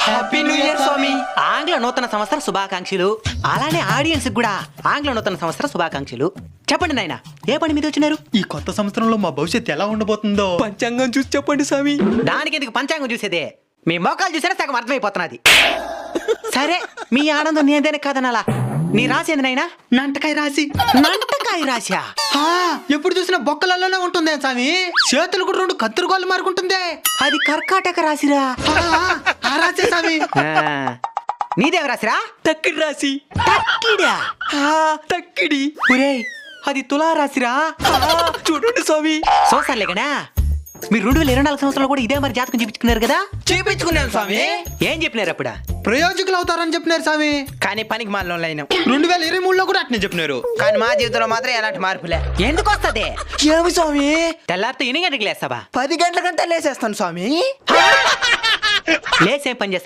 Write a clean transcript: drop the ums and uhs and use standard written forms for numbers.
Happy new year స్వామి. ఆంగ్ల నూతన సంవత్సర శుభాకాంక్షలు. అలానే ఆడియన్స్ కూడా ఆంగ్ల నూతన సంవత్సర శుభాకాంక్షలు. చెప్పండి నాయన, ఏ పని మీద వచ్చినారు? ఈ కొత్త సంవత్సరంలో మా భవిష్యత్తు ఎలా ఉండబోతుందో పంచాంగం చూసి చెప్పండి స్వామి. దానికి ఎందుకు పంచాంగం చూసేదే? మీ మోకాలు చూసేనా సగం అర్థమైపోతున్నది. సరే, మీ ఆనందం నేదేనే కాదనాలా. నీ రాసి ఏంది నాయనా? నంటకాయ రాసి. నంటకాయ రాశా? ఎప్పుడు చూసినా బొక్కలలోనే ఉంటుంది స్వామి. చేతులు కూడా 2 కత్తిరిగోళ్ళు మారుకుంటుంది. అది కర్కాటక రాశిరా. ఆ రాసే స్వామి. నీదేవ రాశిరా? తక్కిడి రాసి. తక్కిడా? తక్కిడి. ఒరేయ్, అది తులా రాశిరా. చూడండి స్వామి. చూసానులేగనా, మీరు 2024 సంవత్సరంలో కూడా ఇదే మరి జాతకం చూపించుకున్నారు కదా? చేపించుకున్నాను స్వామి. ఏం చెప్పినారు అప్పుడు? ప్రయోజకులు అవుతారని చెప్పినారు స్వామి. కానీ పనికి మాలలో అయినాం. 2023లో కూడా అట్నే చెప్పినారు. కానీ మా జీవితంలో మాత్రం ఎలాంటి మార్పులే. ఎందుకు వస్తుంది? ఏమి స్వామి? తెల్లారితో 8 గంటలకు లేస్తావా? 10 గంటల కంటే లేసేస్తాను స్వామి. లేసేం పని చేస్తావు?